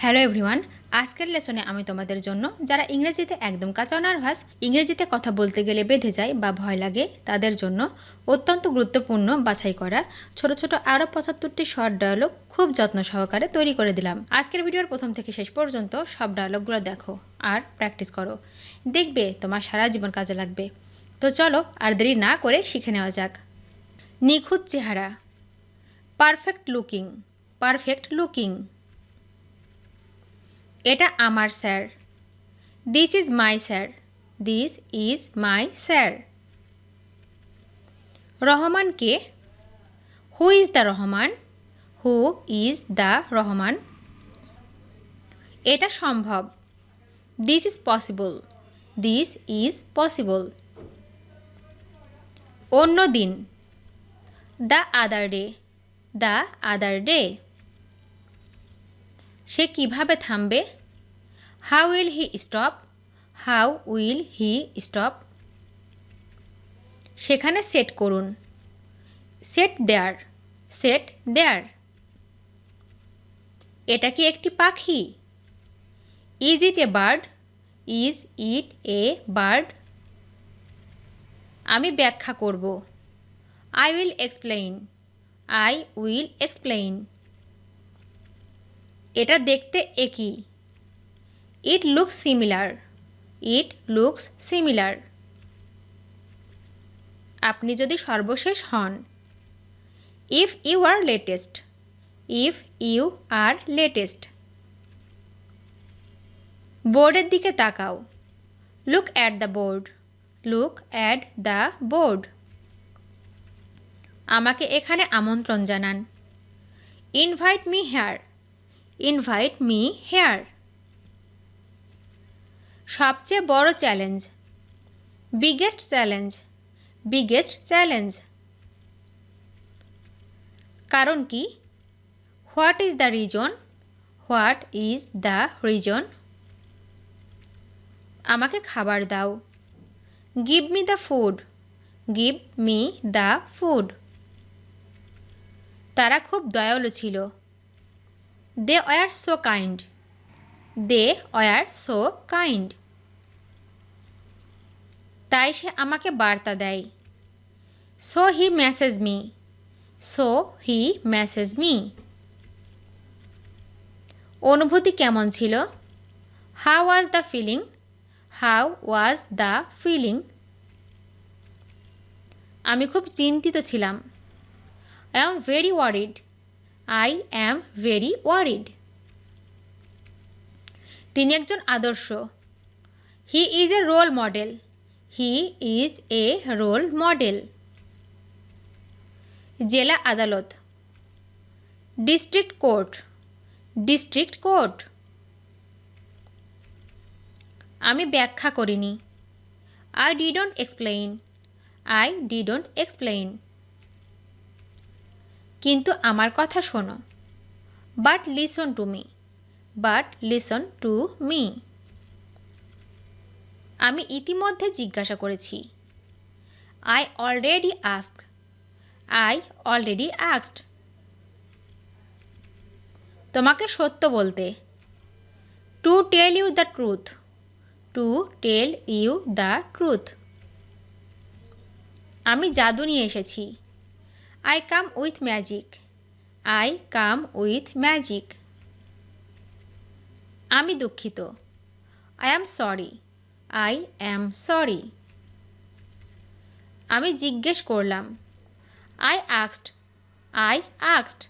Hello everyone, আজকের লেসনে আমি তোমাদের জন্য যারা ইংরেজিতে একদম কাঁচা নার্ভাস, ইংরেজিতে কথা বলতে গেলে বেঁধে যায় বা ভয় লাগে, তাদের জন্য অত্যন্ত গুরুত্বপূর্ণ বাছাই করা ছোট ছোট আরও 75টি শর্ট ডায়লগ খুব যত্ন সহকারে তৈরি করে দিলাম। আজকের ভিডিওর প্রথম থেকে শেষ পর্যন্ত সব ডায়লগগুলো দেখো আর প্র্যাকটিস করো, দেখবে তোমার সারা জীবন কাজে লাগবে। তো চলো আর দেরি না করে শিখে নেওয়া যাক। নিখুঁত চেহারা, পারফেক্ট লুকিং, পারফেক্ট লুকিং। এটা আমার sir, this is my sir, this is my sir. Rahman কে? Who is the Rahman, who is the Rahman. এটা সম্ভব, this is possible, this is possible. অন্য দিন, the other day, the other day. সে কিভাবে থামবে? How will he stop, how will he stop. সেখানে set করুন, সেট দেয়ার, সেট দেয়ার। এটা কি একটি পাখি? Is it a bird, is it a bird. আমি ব্যাখ্যা করব, I will explain, I will explain. এটা দেখতে একই, it looks similar, it looks similar. আপনি যদি সর্বশেষ হন, if you are latest, if you are latest. বোর্ডের দিকে তাকাও, look at the board, look at the board. আমাকে এখানে আমন্ত্রণ জানান, invite me here, invite me here. সবচেয়ে বড় challenge, biggest challenge, biggest challenge. কারণ কি? What is the reason, what is the reason. আমাকে খাবার দাও, give me the food, give me the food. তারা খুব দয়ালু ছিল, they were so kind, they were so kind. তাই সে আমাকে বার্তা দেয়, so he message me, so he message me. অনুভূতি কেমন ছিল? How was the feeling, how was the feeling. আমি খুব চিন্তিত ছিলাম, I am very worried, I am very worried. তিনি একজন আদর্শ, he is a role model, he is a role model. জেলা আদালত, ডিস্ট্রিক্ট কোর্ট, ডিস্ট্রিক্ট কোর্ট। আমি ব্যাখ্যা করিনি, I didn't explain, I didn't explain. কিন্তু আমার কথা শোনো, but listen to me, but listen to me. আমি ইতিমধ্যে জিজ্ঞাসা করেছি, I already asked, I already asked. তোমাকে সত্য বলতে, to tell you the truth, to tell you the truth. আমি জাদু নিয়ে এসেছি, I come with magic, I come with magic. আমি দুঃখিত, I am sorry, I am sorry. আমি জিজ্ঞেস করলাম, আই আস্কড, আই আস্কড।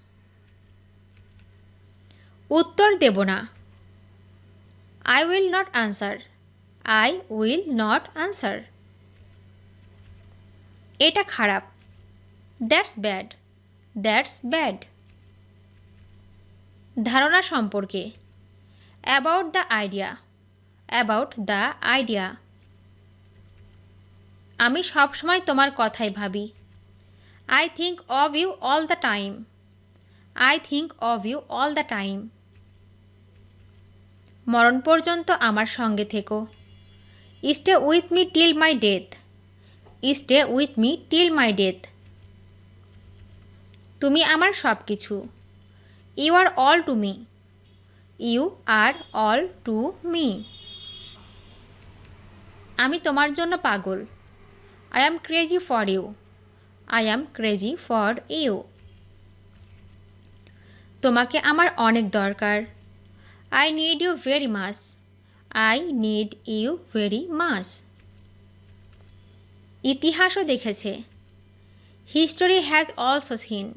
উত্তর দেব না, I will not answer, I will not answer. এটা খারাপ, দ্যাটস ব্যাড, দ্যাটস ব্যাড। ধারণা সম্পর্কে, about the idea, about the idea. আমি সবসময় তোমার কথাই ভাবি, I think of you all the time, I think of you all the time. মরণ পর্যন্ত আমার সঙ্গে থেকো, stay with me till my death, stay with me till my death. তুমি আমার সব কিছু, you are all to me, you are all to me. আমি তোমার জন্য পাগল। I am crazy for you. I am crazy for you. তোমাকে আমার অনেক দরকার। I need you very much. I need you very much. ইতিহাসও দেখেছে। History has also seen.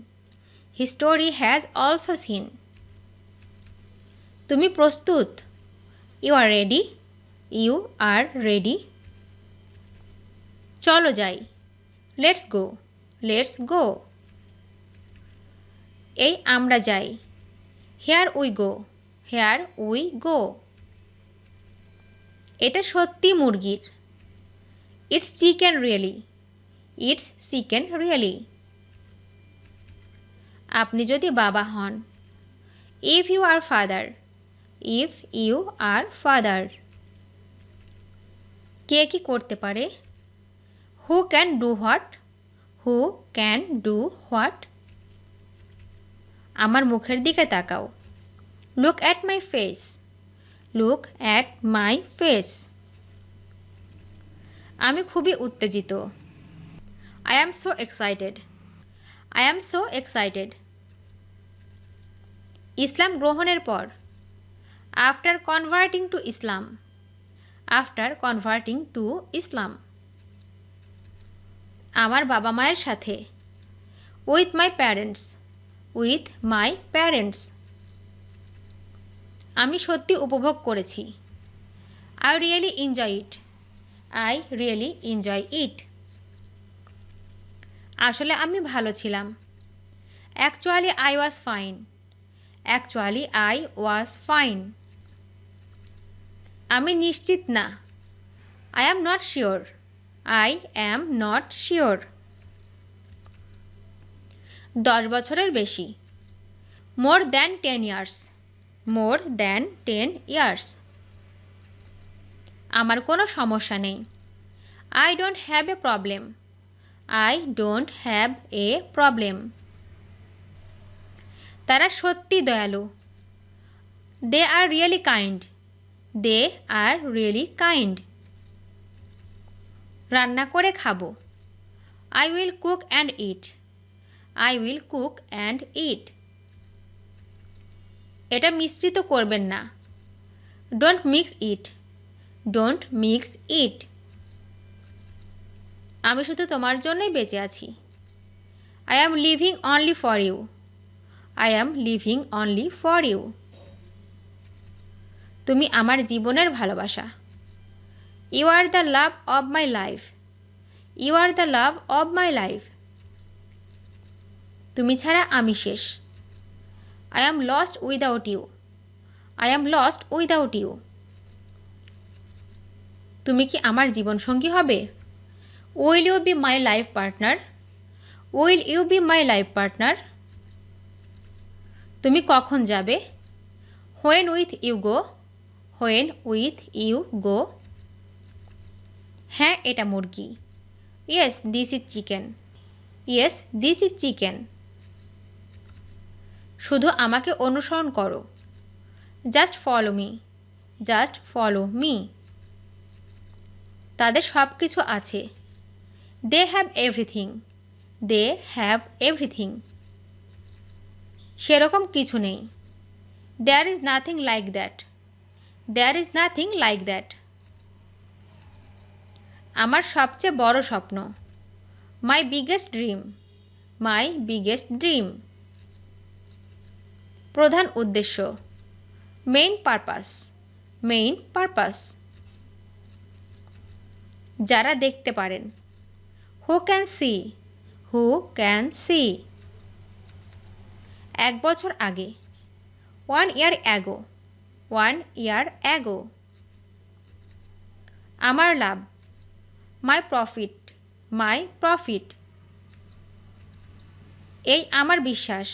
History has also seen. তুমি প্রস্তুত? You are ready. You are ready. চলো যাই। Let's go. Let's go. এই আমরা যাই। Here we go. Here we go. এটা সত্যি মুরগির। It's chicken really. It's chicken really. আপনি যদি বাবা হন। If you are father. If you are father. কে কি করতে পারে? Who can do what? Who can do what? আমার মুখের দিকে তাকাও। Look at my face. Look at my face. আমি খুবই উত্তেজিত। I am so excited. I am so excited. ইসলাম গ্রহণের পর। After converting to Islam. After converting to Islam. আমার বাবা মায়ের সাথে। With my parents. With my parents. আমি সত্যি উপভোগ করেছি। I really enjoy it. I really enjoy it. আসলে আমি ভালো ছিলাম। Actually I was fine. Actually I was fine. আমি নিশ্চিত না। I am not sure. I am not sure. 10 বছরের বেশি। More than 10 years. More than 10 years. আমার কোনো সমস্যা নেই। I don't have a problem. I don't have a problem. তারা সত্যি দয়ালু। দে are really kind. They are really kind. রান্না করে খাবো। I will cook and eat. I will cook and eat. এটা মিশ্রিত করবেন না। Don't mix it. Don't mix it. আমি শুধু তোমার জন্যই বেঁচে আছি। I am living only for you. I am living only for you. তুমি আমার জীবনের ভালোবাসা। You are the love of my life. You are the love of my life. তুমি ছাড়া আমি শেষ। I am lost without you. I am lost without you. তুমি কি আমার জীবনসঙ্গী হবে? Will you be my life partner? Will you be my life partner? তুমি কখন যাবে? When with you go. When with you go. হ্যাঁ, এটা মুরগি। Yes, this is chicken. Yes, this is chicken. শুধু আমাকে অনুসরণ করো। Just follow me. Just follow me. তাদের সব কিছু আছে। They have everything. They have everything. সেরকম কিছু নেই। দেয়ার is nothing like that. There is nothing like that. আমার সবচেয়ে বড় স্বপ্ন। My biggest dream. My biggest dream. প্রধান উদ্দেশ্য। Main purpose. Main purpose. যারা দেখতে পারেন। Who can see. Who can see. 1 বছর আগে। 1 ইয়ার অ্যাগো। 1 ইয়ার অ্যাগো। আমার লাভ। মাই প্রফিট। মাই প্রফিট। এই আমার বিশ্বাস।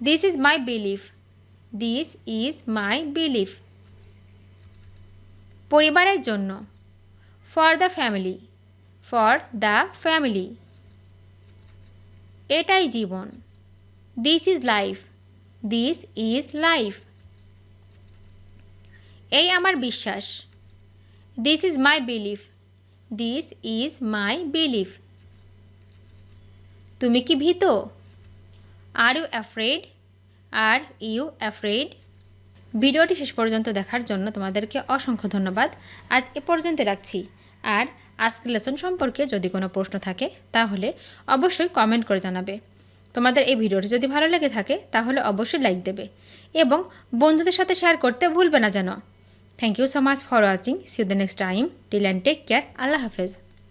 This is my belief. This is my belief. পরিবারের জন্য। For the family. For the family. এটাই জীবন। This is life. This is life. এই আমার বিশ্বাস। This is my belief. This is my belief. তুমি কি ভীত? Are you afraid? Are you afraid? ভিডিওটি শেষ পর্যন্ত দেখার জন্য তোমাদেরকে অসংখ্য ধন্যবাদ। আজ এ পর্যন্ত রাখছি। আর আজকের লেসন সম্পর্কে যদি কোনো প্রশ্ন থাকে তাহলে অবশ্যই কমেন্ট করে জানাবে। তোমাদের এই ভিডিওটি যদি ভালো লেগে থাকে তাহলে অবশ্যই লাইক দেবে এবং বন্ধুদের সাথে শেয়ার করতে ভুলবে না যেন। Thank you so much for watching. See you the next time. Till and take care. আল্লাহ হাফেজ।